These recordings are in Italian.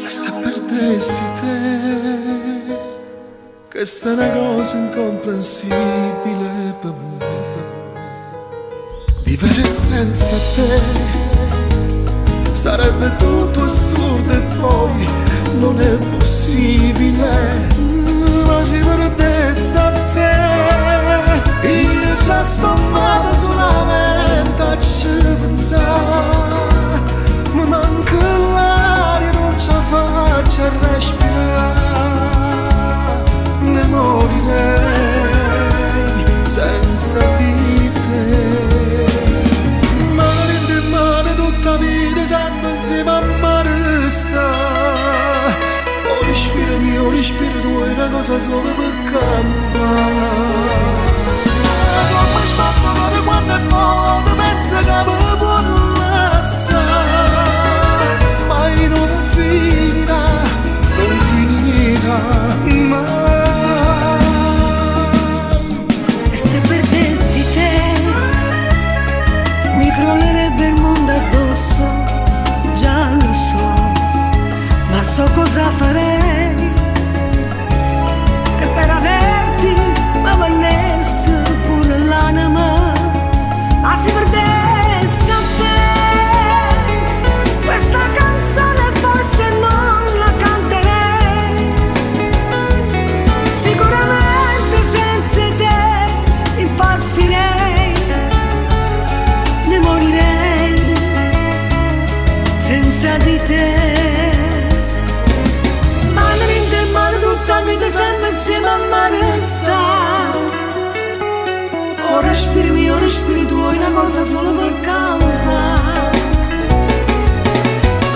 E se perdessi te, questa è una cosa incomprensibile per me. Vivere senza te sarebbe tutto assurdo e poi non è possibile. Ma se perdessi a te, io già sto male solamente a ci pensare. Mi manca l'aria, non ce la faccio a respirare. Ne morirei senza di te. Mano in mano tutta la vita sempre insieme a me sta. O respiro mio, o respiro tuo, è una cosa solo per campare. Come sbatto cuore quando è vuoto, penso che mi può lasciare. Mai non finirà, non finirà mai. E se perdessi te, mi crollerebbe il mondo addosso, già lo so, ma so cosa farei. E per averti m'avevo annesso pure l'anima. Ma se perdessi a te, questa canzone forse non la canterei. Sicuramente senza te impazzirei, ne morirei senza di te. Mano in mano tutta la vita sempre insieme a me sta. O respiri mio, o respiri tuo, è una cosa solo per campare.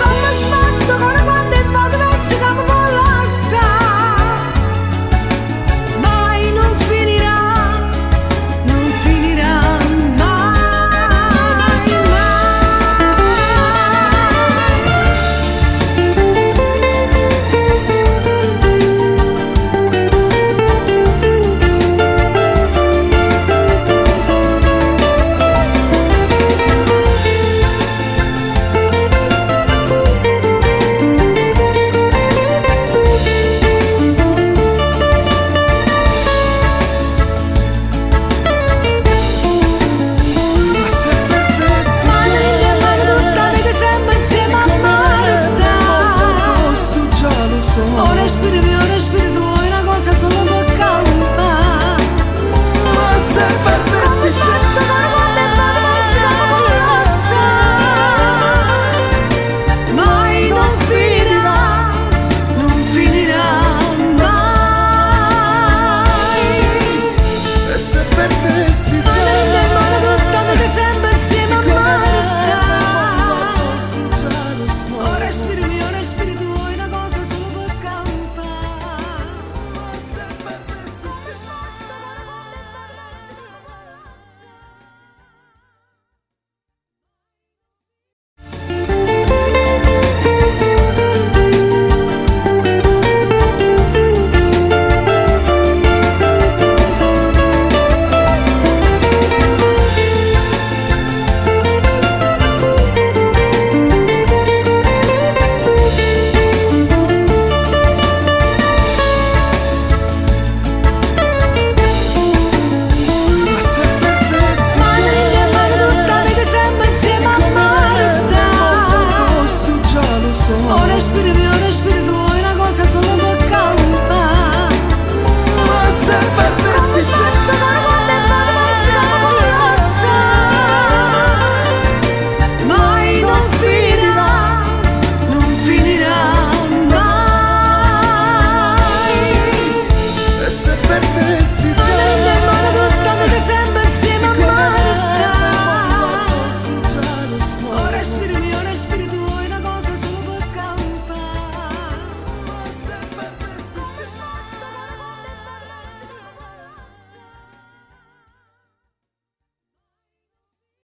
Come sbatto cuore quando è vuoto, pensi che mi può lasciare. Mai non finirà, non finirà mai, Ma se perdessi mano in mano tutta la vita sempre insieme a me sta. addosso, già lo so. O respiri mio,